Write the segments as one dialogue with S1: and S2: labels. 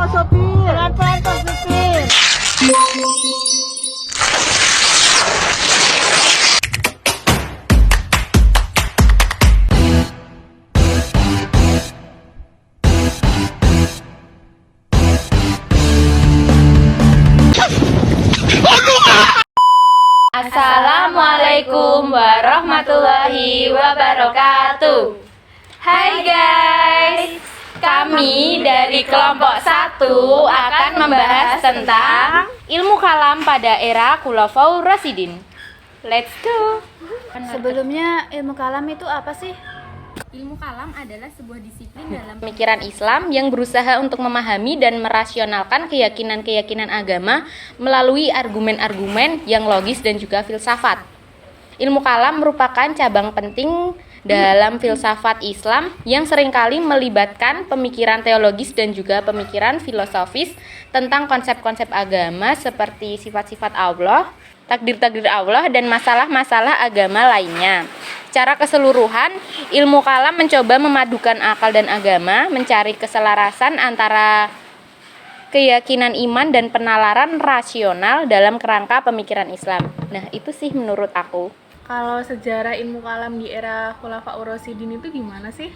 S1: sopir.
S2: Pelan-pelan Pak Supir.
S3: Assalamualaikum warahmatullahi wabarakatuh. Hai guys, kami dari kelompok 1 akan membahas tentang ilmu kalam pada era Khulafaur Rasyidin. Let's go.
S2: Sebelumnya ilmu kalam itu apa sih?
S3: Ilmu kalam adalah sebuah disiplin dalam pemikiran Islam yang berusaha untuk memahami dan merasionalkan keyakinan-keyakinan agama melalui argumen-argumen yang logis dan juga filsafat. Ilmu kalam merupakan cabang penting dalam filsafat Islam yang seringkali melibatkan pemikiran teologis dan juga pemikiran filosofis tentang konsep-konsep agama seperti sifat-sifat Allah, takdir-takdir Allah, dan masalah-masalah agama lainnya. Secara keseluruhan, ilmu kalam mencoba memadukan akal dan agama, mencari keselarasan antara keyakinan iman dan penalaran rasional dalam kerangka pemikiran Islam. Nah, itu sih menurut aku.
S1: Kalau sejarah ilmu kalam di era Khulafaur Rasyidin itu gimana sih?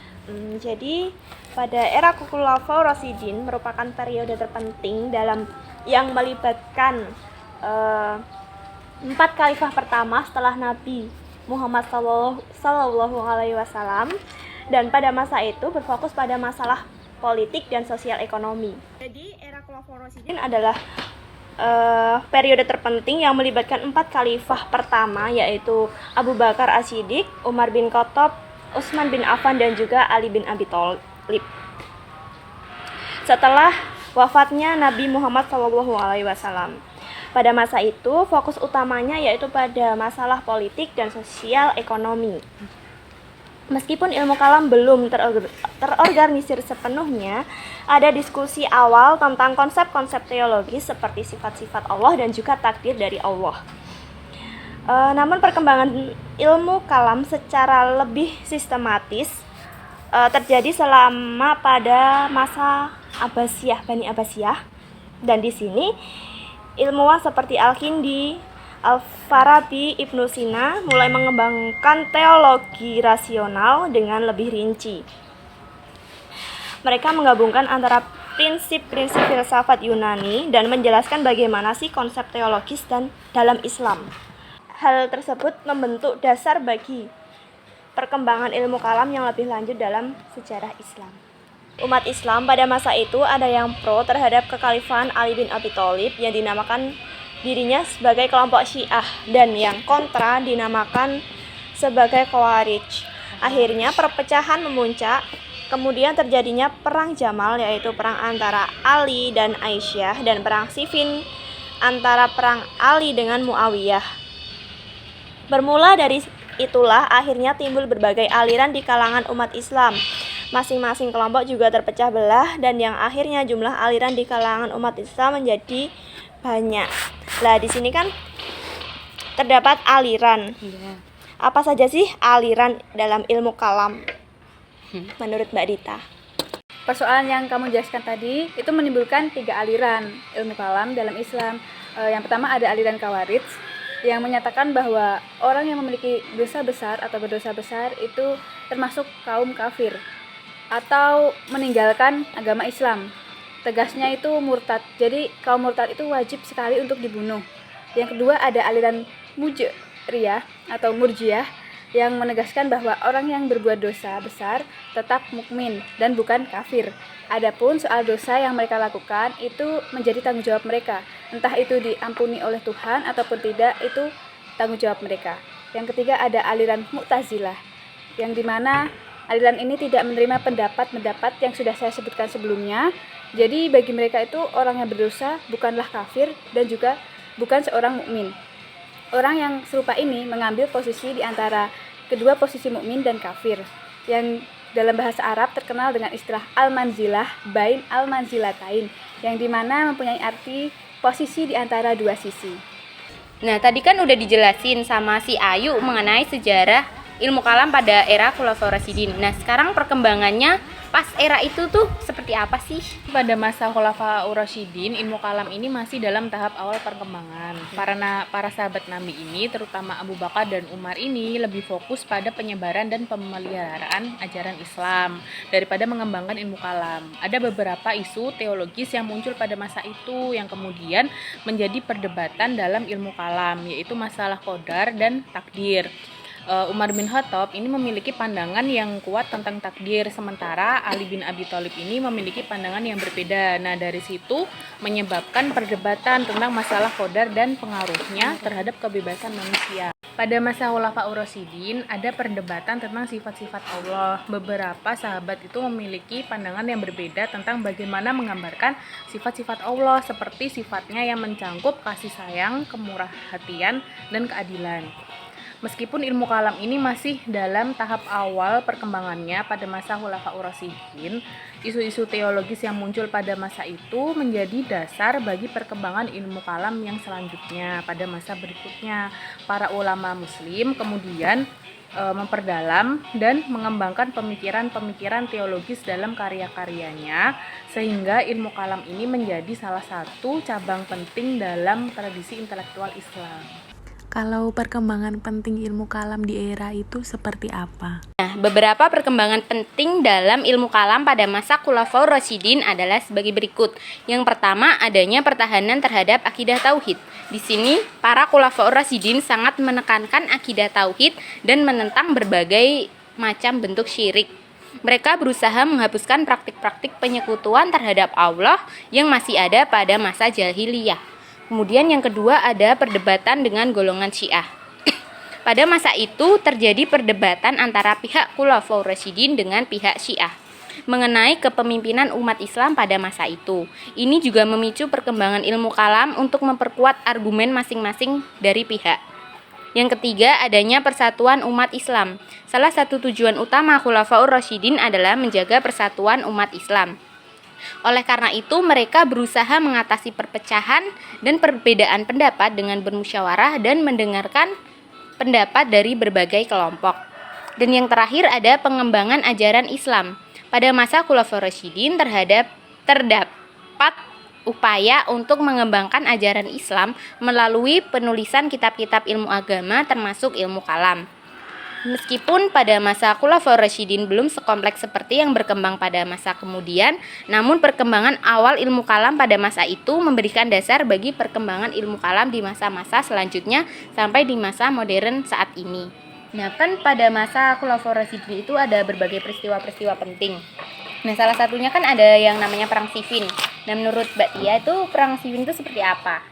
S4: Jadi pada era Khulafaur Rasyidin merupakan periode terpenting dalam yang melibatkan 4 khalifah pertama setelah Nabi Muhammad Sallallahu Alaihi Wasallam, dan pada masa itu berfokus pada masalah politik dan sosial ekonomi. Jadi era Khulafaur Rasyidin adalah periode terpenting yang melibatkan 4 khalifah pertama, yaitu Abu Bakar As-Siddiq, Umar bin Khattab, Utsman bin Affan, dan juga Ali bin Abi Thalib. Setelah wafatnya Nabi Muhammad SAW, pada masa itu fokus utamanya yaitu pada masalah politik dan sosial ekonomi. Meskipun ilmu kalam belum terorganisir sepenuhnya, ada diskusi awal tentang konsep-konsep teologis seperti sifat-sifat Allah dan juga takdir dari Allah. Namun perkembangan ilmu kalam secara lebih sistematis terjadi selama pada masa Abbasiyah, Bani Abbasiyah, dan di sini ilmuwan seperti Al-Kindi, Al-Farabi, Ibnu Sina mulai mengembangkan teologi rasional dengan lebih rinci. Mereka menggabungkan antara prinsip-prinsip filsafat Yunani dan menjelaskan bagaimana sih konsep teologis dan dalam Islam. Hal tersebut membentuk dasar bagi perkembangan ilmu kalam yang lebih lanjut dalam sejarah Islam. Umat Islam pada masa itu ada yang pro terhadap kekhalifahan Ali bin Abi Thalib yang dinamakan dirinya sebagai kelompok Syiah, dan yang kontra dinamakan sebagai Khawarij. Akhirnya perpecahan memuncak, kemudian terjadinya perang Jamal, yaitu perang antara Ali dan Aisyah, dan perang Siffin antara perang Ali dengan Muawiyah. Bermula dari itulah akhirnya timbul berbagai aliran di kalangan umat Islam. Masing-masing kelompok juga terpecah belah, dan yang akhirnya jumlah aliran di kalangan umat Islam menjadi banyak. Lah di sini kan terdapat aliran. Apa saja sih aliran dalam ilmu kalam menurut Mbak Dita?
S2: Persoalan yang kamu jelaskan tadi itu menimbulkan 3 aliran ilmu kalam dalam Islam. Yang pertama ada aliran Khawarij yang menyatakan bahwa orang yang memiliki dosa besar atau berdosa besar itu termasuk kaum kafir atau meninggalkan agama Islam. Tegasnya itu murtad. Jadi kaum murtad itu wajib sekali untuk dibunuh. Yang kedua ada aliran Mujriyah atau Murjiah yang menegaskan bahwa orang yang berbuat dosa besar tetap mukmin dan bukan kafir. Adapun soal dosa yang mereka lakukan itu menjadi tanggung jawab mereka. Entah itu diampuni oleh Tuhan ataupun tidak, itu tanggung jawab mereka. Yang ketiga ada aliran Mu'tazilah, yang dimana aliran ini tidak menerima pendapat-pendapat yang sudah saya sebutkan sebelumnya. Jadi bagi mereka itu orang yang berdosa bukanlah kafir dan juga bukan seorang mukmin. Orang yang serupa ini mengambil posisi di antara kedua posisi mukmin dan kafir, yang dalam bahasa Arab terkenal dengan istilah al-manzilah bain al-manzilatain, yang dimana mempunyai arti posisi di antara dua sisi.
S3: Nah, tadi kan udah dijelasin sama si Ayu mengenai sejarah ilmu kalam pada era Khulafaur Rasyidin. Nah, sekarang perkembangannya pas era itu tuh seperti apa sih?
S1: Pada masa Khulafaur Rasyidin, ilmu kalam ini masih dalam tahap awal perkembangan. Para sahabat Nabi ini, terutama Abu Bakar dan Umar ini, lebih fokus pada penyebaran dan pemeliharaan ajaran Islam daripada mengembangkan ilmu kalam. Ada beberapa isu teologis yang muncul pada masa itu yang kemudian menjadi perdebatan dalam ilmu kalam, yaitu masalah qadar dan takdir. Umar bin Khattab ini memiliki pandangan yang kuat tentang takdir, sementara Ali bin Abi Thalib ini memiliki pandangan yang berbeda. Nah, dari situ menyebabkan perdebatan tentang masalah qadar dan pengaruhnya terhadap kebebasan manusia. Pada masa Khulafaur Rasyidin ada perdebatan tentang sifat-sifat Allah. Beberapa sahabat itu memiliki pandangan yang berbeda tentang bagaimana menggambarkan sifat-sifat Allah, seperti sifatnya yang mencangkup kasih sayang, kemurah hatian, dan keadilan. Meskipun ilmu kalam ini masih dalam tahap awal perkembangannya pada masa Khulafaur Rasyidin, isu-isu teologis yang muncul pada masa itu menjadi dasar bagi perkembangan ilmu kalam yang selanjutnya. Pada masa berikutnya, para ulama muslim kemudian memperdalam dan mengembangkan pemikiran-pemikiran teologis dalam karya-karyanya, sehingga ilmu kalam ini menjadi salah satu cabang penting dalam tradisi intelektual Islam. Kalau perkembangan penting ilmu kalam di era itu seperti apa?
S3: Nah, beberapa perkembangan penting dalam ilmu kalam pada masa Khulafaur Rasyidin adalah sebagai berikut. Yang pertama, adanya pertahanan terhadap akidah tauhid. Di sini, para Khulafaur Rasyidin sangat menekankan akidah tauhid dan menentang berbagai macam bentuk syirik. Mereka berusaha menghapuskan praktik-praktik penyekutuan terhadap Allah yang masih ada pada masa jahiliyah. Kemudian yang kedua ada perdebatan dengan golongan Syiah. Pada masa itu terjadi perdebatan antara pihak Khulafaur Rasyidin dengan pihak Syiah mengenai kepemimpinan umat Islam pada masa itu. Ini juga memicu perkembangan ilmu kalam untuk memperkuat argumen masing-masing dari pihak. Yang ketiga, adanya persatuan umat Islam. Salah satu tujuan utama Khulafaur Rasyidin adalah menjaga persatuan umat Islam. Oleh karena itu, mereka berusaha mengatasi perpecahan dan perbedaan pendapat dengan bermusyawarah dan mendengarkan pendapat dari berbagai kelompok. Dan yang terakhir ada pengembangan ajaran Islam. Pada masa Khulafaur Rasyidin terdapat upaya untuk mengembangkan ajaran Islam melalui penulisan kitab-kitab ilmu agama termasuk ilmu kalam. Meskipun pada masa Khulafaur Rasyidin belum sekompleks seperti yang berkembang pada masa kemudian, namun perkembangan awal ilmu kalam pada masa itu memberikan dasar bagi perkembangan ilmu kalam di masa-masa selanjutnya sampai di masa modern saat ini. Nah, kan pada masa Khulafaur Rasyidin itu ada berbagai peristiwa-peristiwa penting. Nah, salah satunya kan ada yang namanya Perang Siffin. Nah, menurut Mbak Tia itu Perang Siffin itu seperti apa?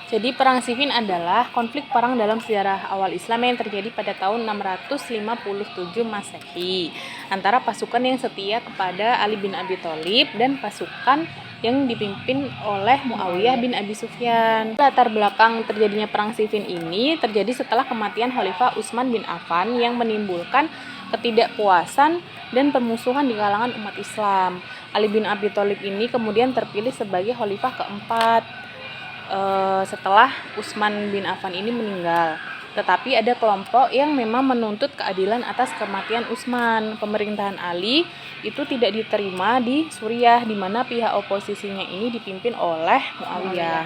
S1: Jadi Perang Siffin adalah konflik perang dalam sejarah awal Islam yang terjadi pada tahun 657 Masehi antara pasukan yang setia kepada Ali bin Abi Thalib dan pasukan yang dipimpin oleh Muawiyah bin Abi Sufyan. Latar belakang terjadinya Perang Siffin ini terjadi setelah kematian Khalifah Utsman bin Affan yang menimbulkan ketidakpuasan dan permusuhan di kalangan umat Islam. Ali bin Abi Thalib ini kemudian terpilih sebagai khalifah keempat setelah Utsman bin Affan ini meninggal. Tetapi ada kelompok yang memang menuntut keadilan atas kematian Utsman. Pemerintahan Ali itu tidak diterima di Suriah, di mana pihak oposisinya ini dipimpin oleh Muawiyah.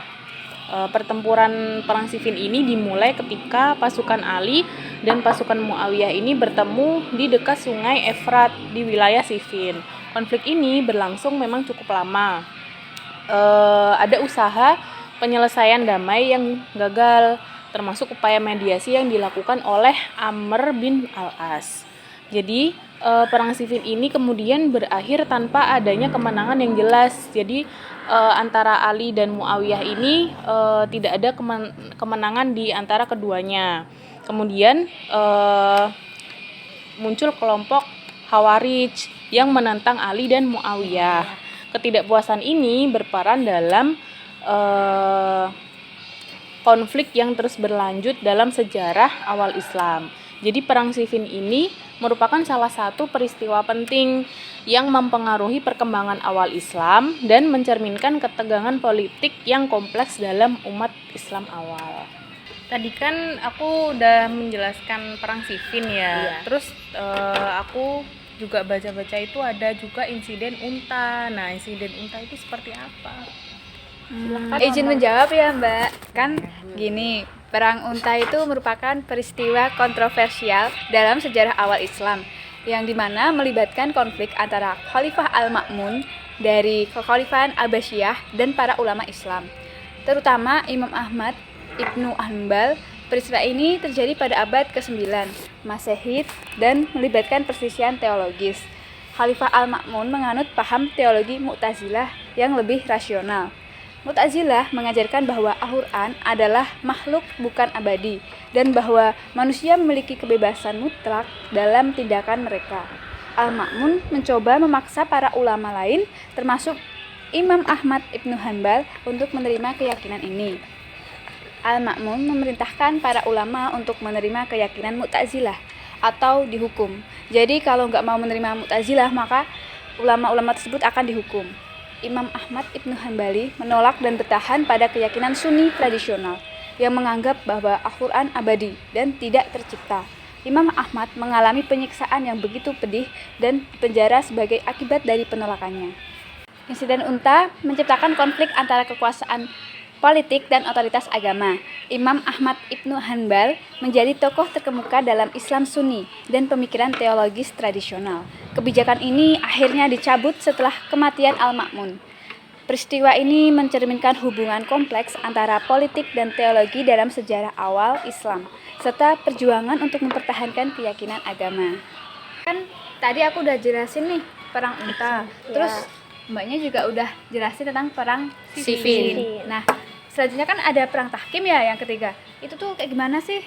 S1: Pertempuran Perang Siffin ini dimulai ketika pasukan Ali dan pasukan Muawiyah ini bertemu di dekat sungai Efrat di wilayah Siffin. Konflik ini berlangsung memang cukup lama. Ada usaha penyelesaian damai yang gagal, termasuk upaya mediasi yang dilakukan oleh Amr bin Al-As. Jadi Perang Siffin ini kemudian berakhir tanpa adanya kemenangan yang jelas. Jadi antara Ali dan Muawiyah ini tidak ada kemenangan di antara keduanya. Kemudian muncul kelompok Khawarij yang menentang Ali dan Muawiyah. Ketidakpuasan ini berperan dalam konflik yang terus berlanjut dalam sejarah awal Islam. Jadi Perang Siffin ini merupakan salah satu peristiwa penting yang mempengaruhi perkembangan awal Islam dan mencerminkan ketegangan politik yang kompleks dalam umat Islam awal. Tadi kan aku udah menjelaskan perang Siffin ya.
S3: Iya.
S1: Terus aku juga baca-baca itu ada juga insiden unta. Nah, insiden unta itu seperti apa?
S2: Izin menjawab ya Mbak. Kan gini, perang unta itu merupakan peristiwa kontroversial dalam sejarah awal Islam yang dimana melibatkan konflik antara Khalifah Al-Ma'mun dari Kekhalifahan Abbasiyah dan para ulama Islam, terutama Imam Ahmad Ibnu Hanbal. Peristiwa ini terjadi pada abad ke-9 Masehi dan melibatkan perselisihan teologis. Khalifah Al-Ma'mun menganut paham teologi Mu'tazilah yang lebih rasional. Mu'tazilah mengajarkan bahwa Al-Quran adalah makhluk bukan abadi dan bahwa manusia memiliki kebebasan mutlak dalam tindakan mereka. Al-Ma'mun mencoba memaksa para ulama lain termasuk Imam Ahmad Ibnu Hanbal untuk menerima keyakinan ini. Al-Ma'mun memerintahkan para ulama untuk menerima keyakinan Mu'tazilah atau dihukum. Jadi kalau nggak mau menerima Mu'tazilah maka ulama-ulama tersebut akan dihukum. Imam Ahmad Ibnu Hanbali menolak dan bertahan pada keyakinan Sunni tradisional yang menganggap bahwa Al-Quran abadi dan tidak tercipta. Imam Ahmad mengalami penyiksaan yang begitu pedih dan penjara sebagai akibat dari penolakannya. Insiden unta menciptakan konflik antara kekuasaan politik dan otoritas agama. Imam Ahmad Ibnu Hanbal menjadi tokoh terkemuka dalam Islam Sunni dan pemikiran teologis tradisional. Kebijakan ini akhirnya dicabut setelah kematian Al-Ma'mun. Peristiwa ini mencerminkan hubungan kompleks antara politik dan teologi dalam sejarah awal Islam, serta perjuangan untuk mempertahankan keyakinan agama. Kan tadi aku udah jelasin nih perang unta, terus Mbaknya juga udah jelasin tentang perang
S3: Siffin.
S2: Nah, selanjutnya kan ada perang tahkim ya yang ketiga. Itu tuh kayak gimana sih?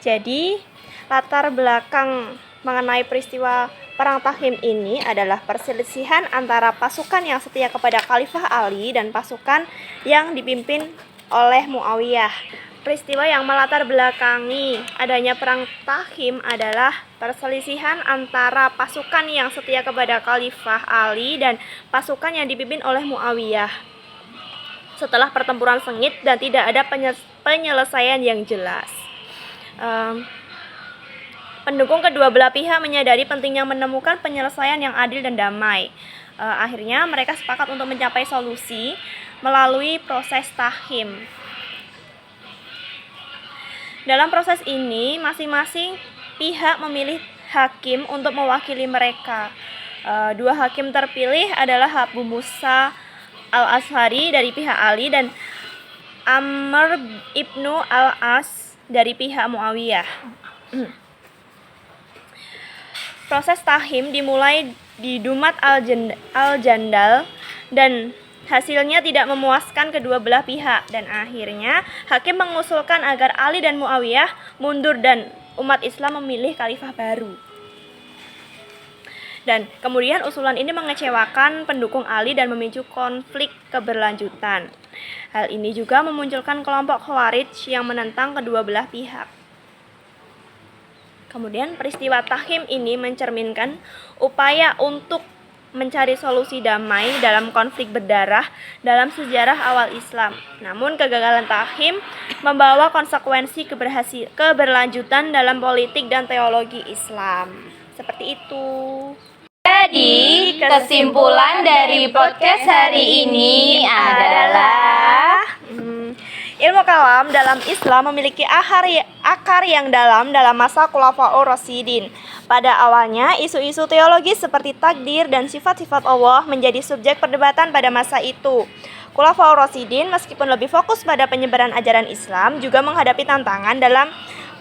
S4: Jadi latar belakang mengenai peristiwa perang tahkim ini adalah perselisihan antara pasukan yang setia kepada Khalifah Ali dan pasukan yang dipimpin oleh Muawiyah. Peristiwa yang melatar belakangi adanya perang tahkim adalah perselisihan antara pasukan yang setia kepada Khalifah Ali dan pasukan yang dipimpin oleh Muawiyah. Setelah pertempuran sengit dan tidak ada penyelesaian yang jelas. Pendukung kedua belah pihak menyadari pentingnya menemukan penyelesaian yang adil dan damai. Akhirnya mereka sepakat untuk mencapai solusi melalui proses tahkim. Dalam proses ini, masing-masing pihak memilih hakim untuk mewakili mereka. Dua hakim terpilih adalah Abu Musa al-Ash'ari dari pihak Ali dan Amr ibnu al-As dari pihak Muawiyah. Proses tahkim dimulai di Dumat al-Jandal dan hasilnya tidak memuaskan kedua belah pihak dan akhirnya hakim mengusulkan agar Ali dan Muawiyah mundur dan umat Islam memilih khalifah baru. Dan kemudian usulan ini mengecewakan pendukung Ali dan memicu konflik keberlanjutan. Hal ini juga memunculkan kelompok Khawarij yang menentang kedua belah pihak. Kemudian peristiwa tahkim ini mencerminkan upaya untuk mencari solusi damai dalam konflik berdarah dalam sejarah awal Islam. Namun kegagalan tahkim membawa konsekuensi keberlanjutan dalam politik dan teologi Islam. Seperti itu.
S3: Jadi, kesimpulan dari podcast hari ini adalah
S4: ilmu kalam dalam Islam memiliki akar yang dalam masa Khulafaur Rasyidin. Pada awalnya, isu-isu teologis seperti takdir dan sifat-sifat Allah menjadi subjek perdebatan pada masa itu. Khulafaur Rasyidin meskipun lebih fokus pada penyebaran ajaran Islam, juga menghadapi tantangan dalam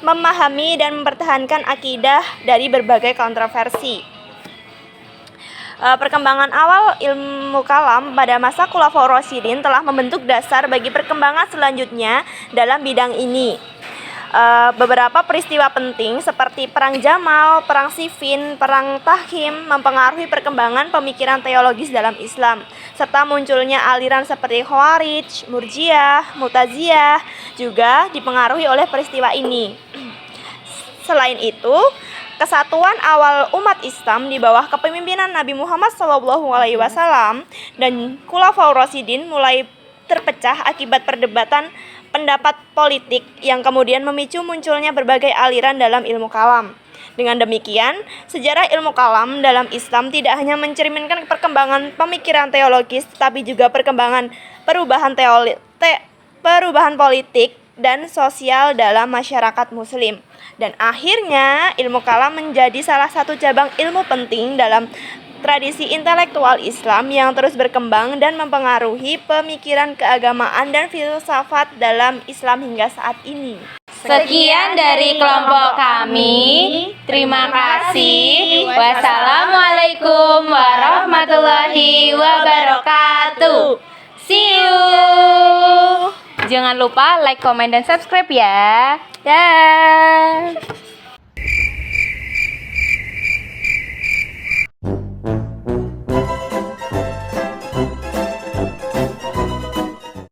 S4: memahami dan mempertahankan akidah dari berbagai kontroversi. Perkembangan awal ilmu kalam pada masa Khulafaur Rasyidin telah membentuk dasar bagi perkembangan selanjutnya dalam bidang ini. Beberapa peristiwa penting seperti Perang Jamal, Perang Siffin, Perang Tahkim mempengaruhi perkembangan pemikiran teologis dalam Islam, serta munculnya aliran seperti Khawarij, Murji'ah, Mu'tazilah juga dipengaruhi oleh peristiwa ini. Selain itu, kesatuan awal umat Islam di bawah kepemimpinan Nabi Muhammad SAW dan Khulafaur Rasyidin mulai terpecah akibat perdebatan pendapat politik yang kemudian memicu munculnya berbagai aliran dalam ilmu kalam. Dengan demikian, sejarah ilmu kalam dalam Islam tidak hanya mencerminkan perkembangan pemikiran teologis, tetapi juga perkembangan perubahan politik dan sosial dalam masyarakat muslim. Dan akhirnya, ilmu kalam menjadi salah satu cabang ilmu penting dalam tradisi intelektual Islam yang terus berkembang dan mempengaruhi pemikiran keagamaan dan filsafat dalam Islam hingga saat ini.
S3: Sekian dari kelompok kami. Terima kasih. Wassalamualaikum warahmatullahi wabarakatuh. See you. Jangan lupa like, comment, dan subscribe ya. Dah.